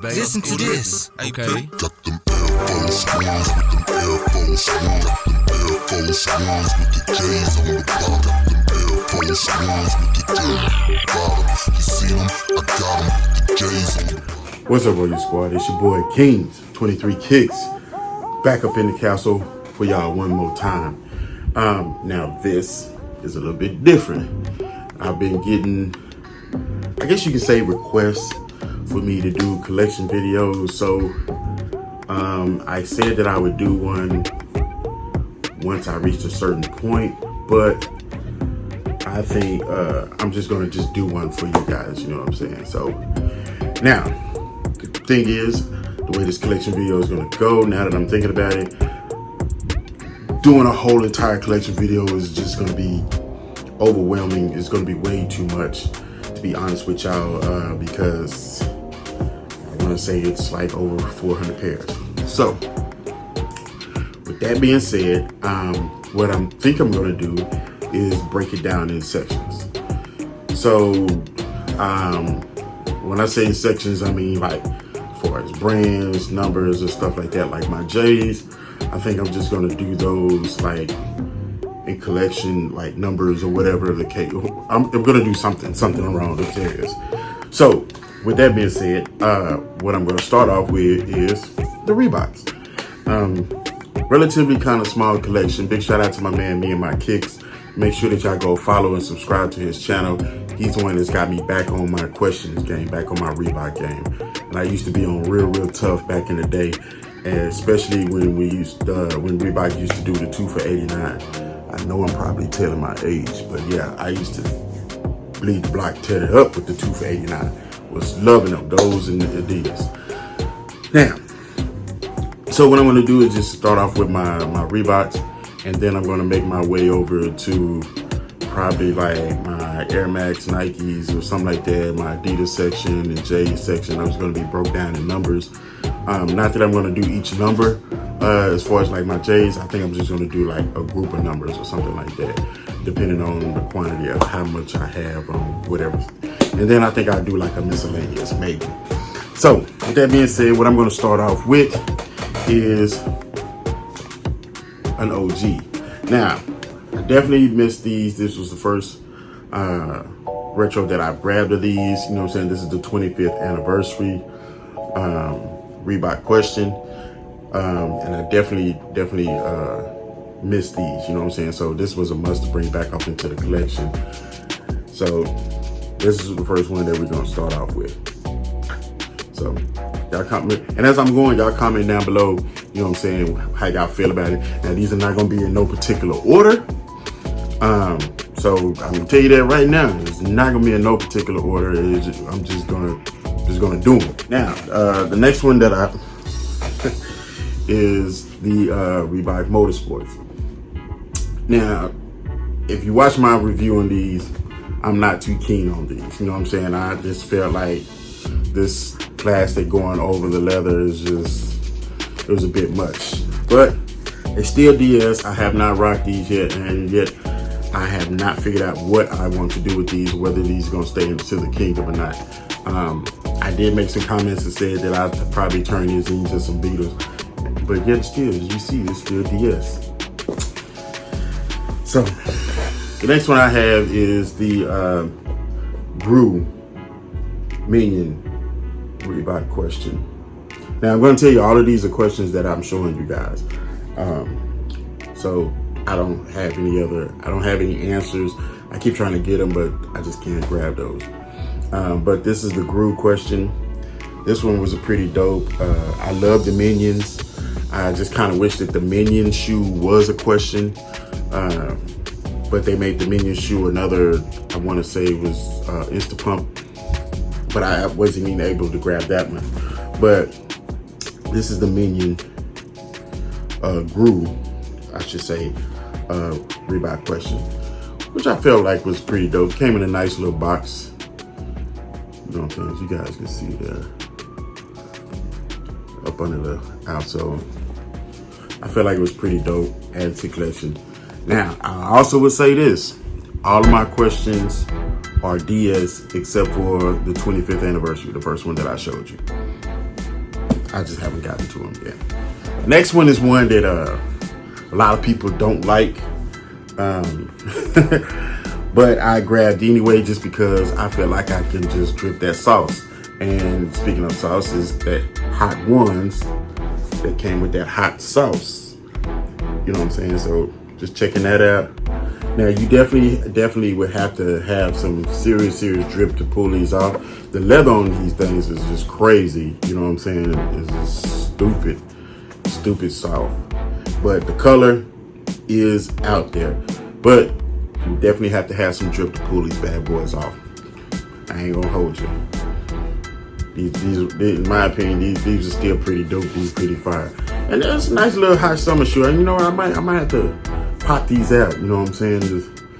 baby. Listen to this. Okay. Got them Air Force Ones with them Air Force Ones. Got them Air Force Ones with the J's on the bottom. Got them Air Force Ones with the J's on the bottom. You see them? I got them with the J's on the bottom. What's up, Royal Squad? It's your boy Kings23Kicks, back up in the castle for y'all one more time. Now this is a little bit different. I've been getting, I guess you could say, requests for me to do collection videos. So I said that I would do one once I reached a certain point, but I think I'm just gonna do one for you guys, you know what I'm saying? So now the thing is, the way this collection video is gonna go, now that I'm thinking about it, doing a whole entire collection video is just gonna be overwhelming. It's gonna be way too much, to be honest with y'all, because I wanna say it's like over 400 pairs. So with that being said, what I think I'm gonna do is break it down in sections. So when I say in sections, I mean like as far as brands, numbers, and stuff like that. Like my J's, I think I'm just gonna do those like in collection, like numbers or whatever the case. I'm gonna do something around those areas. So with that being said, what I'm gonna start off with is the Reeboks. Relatively kind of small collection. Big shout out to my man, Me and My Kicks. Make sure that y'all go follow and subscribe to his channel. He's the one that's got me back on my questions game, back on my Reebok game. And I used to be on real tough back in the day, and especially when when Reebok used to do the 2 for $89. I know I'm probably telling my age, but yeah, I used to bleed the block, tear it up with the 2 for $89. Was loving them, those and the Adidas. Now, so what I'm gonna do is just start off with my Reeboks, and then I'm gonna make my way over to probably like my Air Max Nikes or something like that, my Adidas section and J section. I was gonna be broke down in numbers. Not that I'm gonna do each number. As far as like my J's, I think I'm just gonna do like a group of numbers or something like that, depending on the quantity of how much I have on whatever. And then I think I'll do like a miscellaneous maybe. So with that being said, what I'm gonna start off with is an OG. Now, I definitely missed these. This was the first retro that I grabbed of these. You know what I'm saying? This is the 25th anniversary Reebok Question. And I definitely missed these, you know what I'm saying? So this was a must to bring back up into the collection. So this is the first one that we're gonna start off with. So y'all comment, and as I'm going, y'all comment down below, you know what I'm saying, how y'all feel about it. Now these are not gonna be in no particular order. So I'm gonna tell you that right now, it's not gonna be in no particular order. I'm just gonna do them. Now, the next one that I is the Reebok Motorsports. Now, if you watch my review on these, I'm not too keen on these. You know what I'm saying? I just felt like this plastic going over the leather is it was a bit much. But it's still DS. I have not rocked these yet, and yet I have not figured out what I want to do with these, whether these are gonna stay into the kingdom or not. I did make some comments that said that I'd probably turn these into some Beatles. But yet still, as you see, it's still DS. So the next one I have is the Brew Minion Reebok Question. Now I'm going to tell you all of these are questions that I'm showing you guys. So I don't have any answers. I keep trying to get them, but I just can't grab those. But this is the Brew Question. This one was a pretty dope. I love the Minions. I just kind of wish that the Minion shoe was a question, but they made the Minion shoe another, I want to say it was Insta Pump, but I wasn't even able to grab that one. But this is the Minion Brew, I should say, Reebok Question, which I felt like was pretty dope. Came in a nice little box. You know what I'm saying? As you guys can see there, up under the outsole. I felt like it was pretty dope, added to collection. Now, I also would say this, all of my questions are DS except for the 25th anniversary, the first one that I showed you. I just haven't gotten to them yet. Next one is one that a lot of people don't like. But I grabbed anyway just because I feel like I can just drip that sauce. And speaking of sauce, is that Hot Ones that came with that hot sauce. You know what I'm saying? So just checking that out. Now you definitely would have to have some serious drip to pull these off. The leather on these things is just crazy. You know what I'm saying? It's just stupid soft. But the color is out there. But you definitely have to have some drip to pull these bad boys off. I ain't gonna hold you. These in my opinion, these are still pretty dope. These pretty fire. And it's a nice little hot summer shoe. And you know what? I might have to pop these out. You know what I'm saying?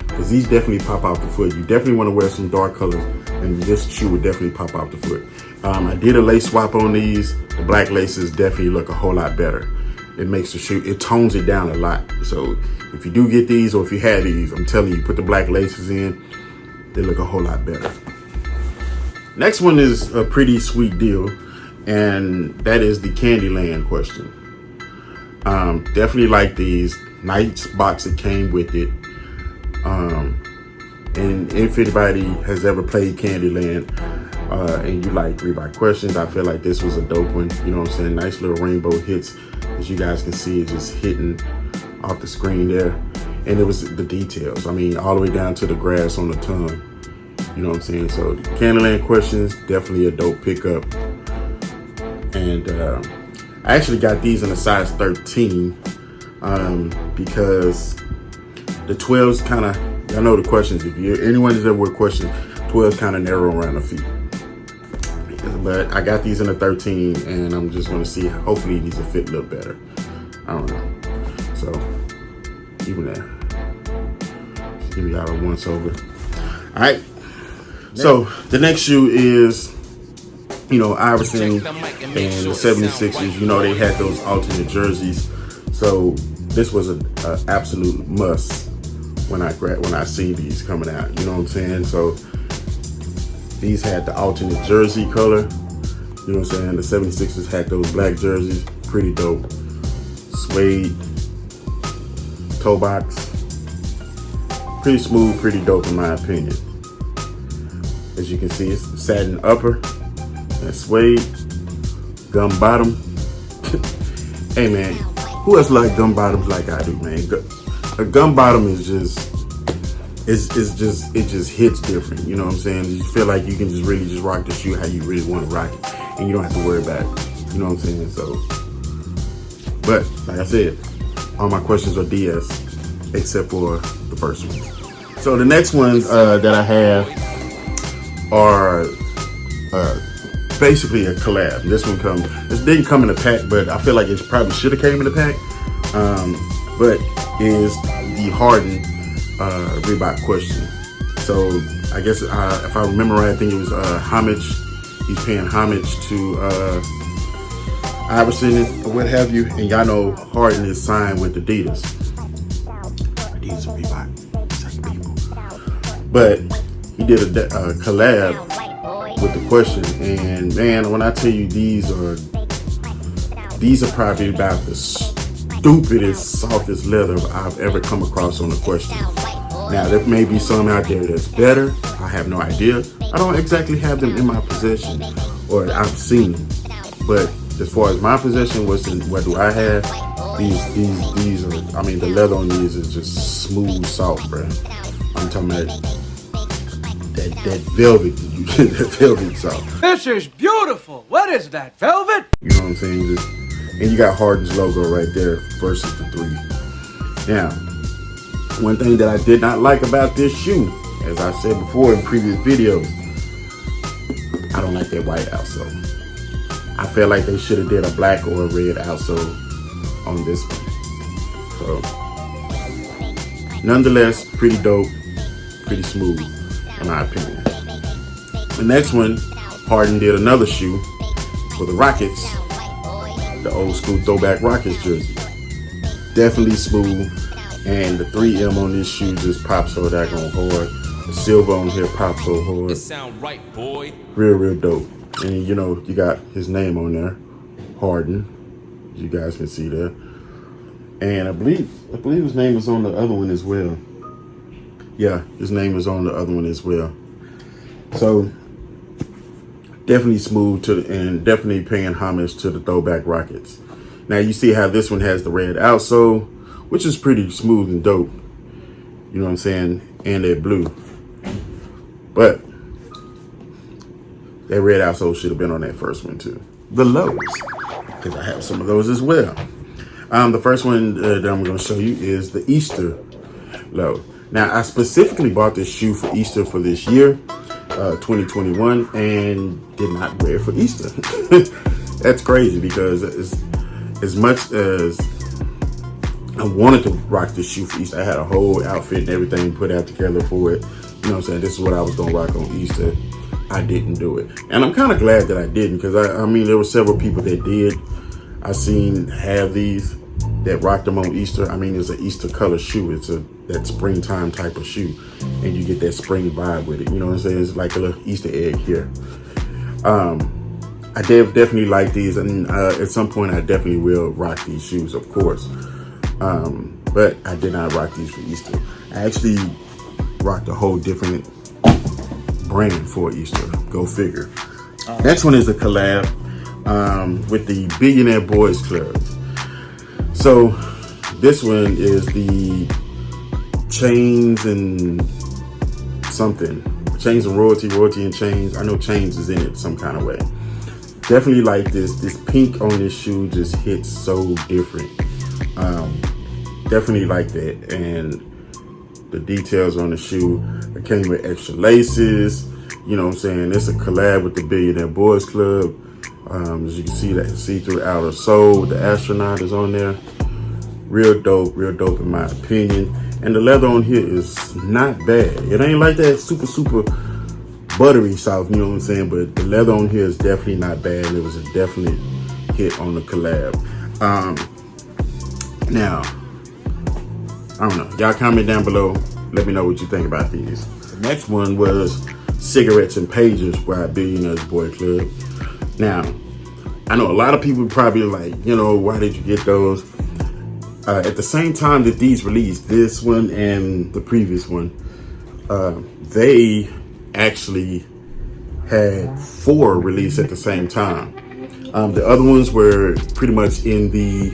Because these definitely pop out the foot. You definitely want to wear some dark colors, and this shoe would definitely pop out the foot. I did a lace swap on these. The black laces definitely look a whole lot better. It makes the shoe, it tones it down a lot. So if you do get these, or if you had these, I'm telling you, put the black laces in, they look a whole lot better. Next one is a pretty sweet deal, and that is the Candyland question. Definitely like these. Nice box that came with it. And if anybody has ever played Candyland, and you like Reebok Questions, I feel like this was a dope one. You know what I'm saying? Nice little rainbow hits. As you guys can see, it's just hitting off the screen there. And it was the details. I mean, all the way down to the grass on the tongue. You know what I'm saying? So Candyland Questions, definitely a dope pickup. And I actually got these in a size 13 because the 12s kind of, y'all know the questions. If you're anyone that's ever wear questions, 12s kind of narrow around the feet. But I got these in a 13, and I'm just going to see. Hopefully these will fit a little better. I don't know. So even that. Just give y'all a once over. All right. So the next shoe is, you know, Iverson and the 76ers. You know, they had those alternate jerseys. So this was an absolute must when I seen these coming out. You know what I'm saying? So these had the alternate jersey color. You know what I'm saying? The 76ers had those black jerseys. Pretty dope. Suede toe box. Pretty smooth, pretty dope in my opinion. As you can see, it's satin upper and suede, gum bottom. Hey man, who else like gum bottoms like I do, man? A gum bottom is just, it just hits different. You know what I'm saying? You feel like you can just really just rock the shoe how you really want to rock it, and you don't have to worry about it. You know what I'm saying? So, but like I said, all my questions are DS, except for the first one. So the next ones that I have are basically a collab. This didn't come in a pack, but I feel like it probably should have came in a pack. But is the Harden Reebok Question. So I guess if I remember right, I think it was homage. He's paying homage to Iverson or what have you. And y'all know Harden is signed with Adidas. Adidas and Reebok, second people. But he did a collab with the question, and man, when I tell you these are probably about the stupidest, softest leather I've ever come across on the question. Now there may be some out there that's better. I have no idea. I don't exactly have them in my possession, or I've seen them. But as far as my possession, what do I have? These are. I mean, the leather on these is just smooth, soft, bro. I'm talking about that velvet, that velvet soft. This is beautiful. What is that, velvet? You know what I'm saying? And you got Harden's logo right there versus the 3. Now, one thing that I did not like about this shoe, as I said before in previous videos, I don't like that white outsole. I feel like they should have did a black or a red outsole on this one. So, nonetheless, pretty dope, pretty smooth, in my opinion. The next one, Harden did another shoe for the Rockets, the old school throwback Rockets jersey. Definitely smooth, and the 3M on this shoe just pops so daggone hard. The silver on here pops so hard. It sound right, boy. Real dope. And you know, you got his name on there, Harden. You guys can see there. And I believe his name is on the other one as well. Yeah, his name is on the other one as well. So definitely smooth and definitely paying homage to the throwback Rockets. Now you see how this one has the red outsole, which is pretty smooth and dope. You know what I'm saying? And that blue. But that red outsole should have been on that first one too. The lows, because I have some of those as well. The first one that I'm going to show you is the Easter low. Now, I specifically bought this shoe for Easter for this year, 2021, and did not wear it for Easter. That's crazy because as much as I wanted to rock this shoe for Easter, I had a whole outfit and everything put out together for it. You know what I'm saying? This is what I was going to rock on Easter. I didn't do it. And I'm kind of glad that I didn't, because I mean, there were several people that did. I seen have these that rocked them on Easter. I mean, it's an Easter color shoe. It's that springtime type of shoe, and you get that spring vibe with it. You know what I'm saying? It's like a little Easter egg here. I definitely like these, and at some point I definitely will rock these shoes, of course. But I did not rock these for Easter. I actually rocked a whole different brand for Easter. Go figure. Next one is a collab with the Billionaire Boys Club. So this one is the Chains and something. Chains and Royalty and Chains. I know Chains is in it some kind of way. Definitely like this. This pink on this shoe just hits so different. Definitely like that. And the details on the shoe, it came with extra laces. You know what I'm saying? It's a collab with the Billionaire Boys Club. As you can see, that see-through outer sole with the astronaut is on there. Real dope in my opinion. And the leather on here is not bad. It ain't like that super buttery soft, you know what I'm saying? But the leather on here is definitely not bad. It was a definite hit on the collab. Now, I don't know. Y'all comment down below. Let me know what you think about these. The next one was Cigarettes and Pages by Billionaire's Boy Club. Now, I know a lot of people probably like, you know, why did you get those? At the same time that these released, this one and the previous one, they actually had 4 released at the same time. The other ones were pretty much in the,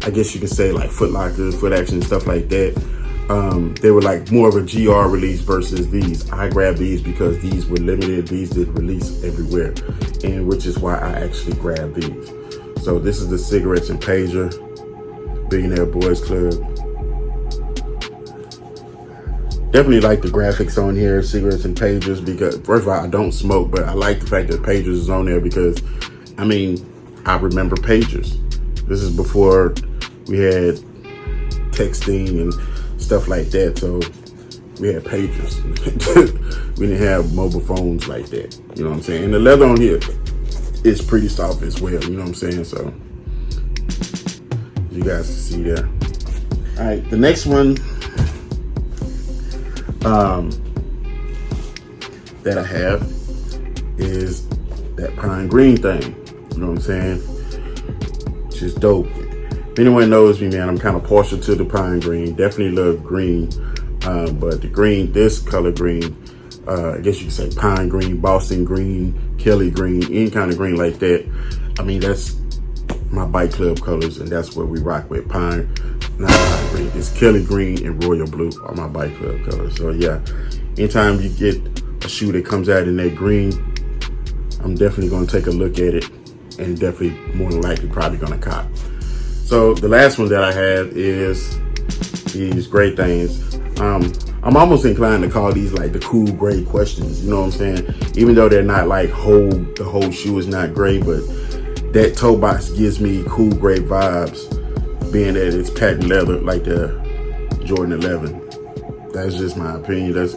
I guess you could say, like Foot Locker, Foot Action, stuff like that. They were like more of a GR release versus these. I grabbed these because these were limited. These didn't release everywhere, and which is why I actually grabbed these. So this is the Cigarettes and Pager Billionaire Boys Club. Definitely like the graphics on here, Cigarettes and Pagers, because first of all, I don't smoke, but I like the fact that Pagers is on there because, I mean, I remember Pagers. This is before we had texting and stuff like that, so we had Pagers. We didn't have mobile phones like that, you know what I'm saying? And the leather on here is pretty soft as well, you know what I'm saying? So you guys can see there. All right, the next one that I have is that pine green thing, you know what I'm saying? Which is dope. If anyone knows me, man, I'm kind of partial to the pine green. Definitely love green, but the green, this color green, I guess you could say pine green, Boston green, Kelly green, any kind of green like that. I mean, that's my bike club colors, and that's what we rock with. Not pine green, it's Kelly green and royal blue are my bike club colors. So yeah, anytime you get a shoe that comes out in that green, I'm definitely going to take a look at it, and definitely more than likely probably going to cop. So the last one that I have is these gray things. I'm almost inclined to call these like the cool gray questions, you know what I'm saying? Even though they're not like the whole shoe is not gray, but that toe box gives me cool gray vibes, being that it's patent leather like the Jordan 11. That's just my opinion. That's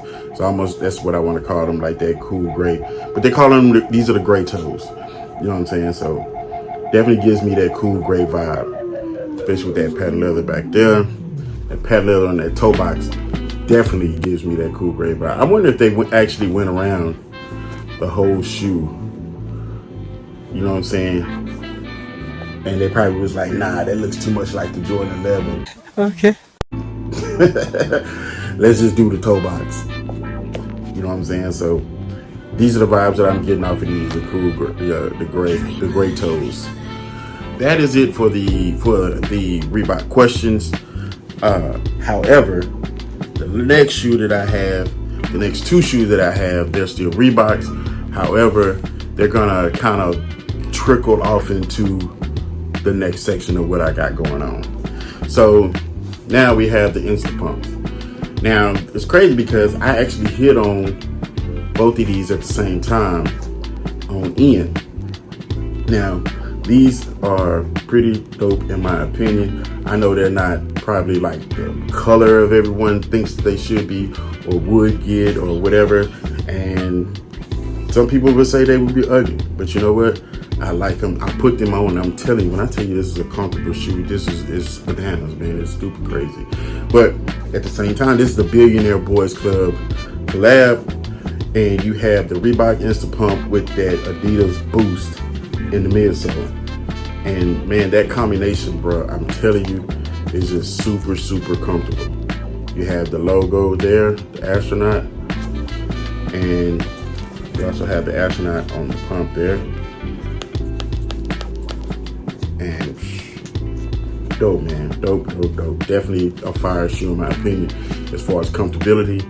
what I want to call them, like that cool gray. But they call them, these are the gray toes. You know what I'm saying? So definitely gives me that cool gray vibe, especially with that patent leather back there. That patent leather on that toe box definitely gives me that cool gray vibe. I wonder if they actually went around the whole shoe. You know what I'm saying? And they probably was like, nah, that looks too much like the Jordan 11. Okay. Let's just do the toe box. You know what I'm saying? So these are the vibes that I'm getting off of these, the cool, the gray toes. That is it for the Reebok questions. However, the next shoe that I have, the next two shoes that I have, they're still Reeboks. However, they're gonna kind of trickle off into the next section of what I got going on. So now we have the Insta Pump. Now it's crazy because I actually hit on both of these at the same time on end. Now these are pretty dope in my opinion. I know they're not probably like the color of everyone thinks they should be or would get or whatever, and some people would say they would be ugly, but you know what? I like them. I put them on. I'm telling you, when I tell you this is a comfortable shoe, this is bananas, man. It's stupid crazy. But at the same time, this is the Billionaire Boys Club collab, and you have the Reebok Insta Pump with that Adidas Boost in the midsole. And man, that combination, bro, I'm telling you, is just super, super comfortable. You have the logo there, the astronaut, and you also have the astronaut on the pump there. And dope, man. Dope. Definitely a fire shoe in my opinion. As far as comfortability,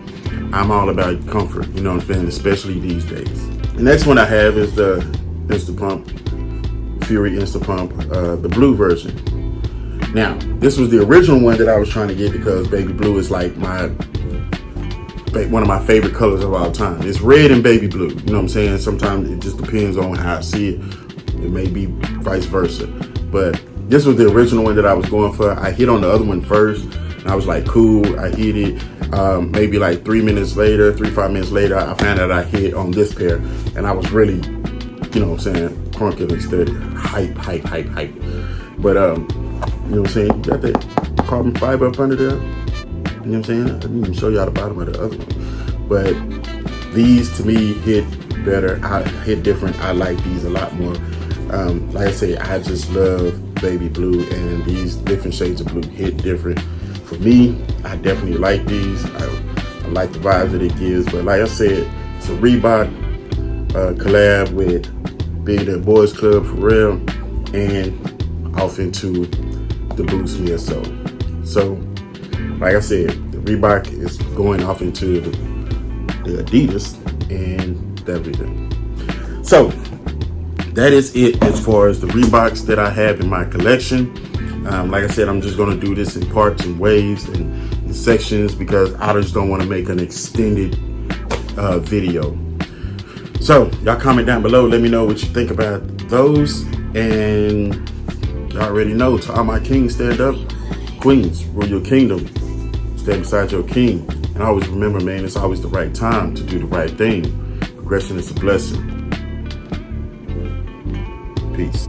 I'm all about comfort, you know what I'm saying, especially these days. The next one I have is the Insta Pump, Fury Insta Pump, the blue version. Now, this was the original one that I was trying to get because baby blue is like one of my favorite colors of all time. It's red and baby blue, you know what I'm saying? Sometimes it just depends on how I see it. It may be vice versa. But this was the original one that I was going for. I hit on the other one first, and I was like, cool, I hit it. Maybe like 5 minutes later, I found out I hit on this pair, and I was really, you know what I'm saying, crunking instead, hype. But, you know what I'm saying, you got that carbon fiber up under there. You know what I'm saying? I didn't even show y'all the bottom of the other one. But these, to me, hit better. I hit different. I like these a lot more. Like I say, I just love baby blue, and these different shades of blue hit different. For me, I definitely like these. I like the vibes that it gives. But like I said, it's a Reebok collab with Billionaire Boys Club for real, and off into the Boost midsole. So, like I said, the Reebok is going off into the Adidas and everything. So, that is it as far as the Reeboks that I have in my collection. Like I said, I'm just going to do this in parts and waves and in sections because I just don't want to make an extended video. So, y'all comment down below. Let me know what you think about those. And y'all already know, to all my kings, stand up. Queens, rule your kingdom. Stand beside your king. And always remember, man, it's always the right time to do the right thing. Progression is a blessing. Peace.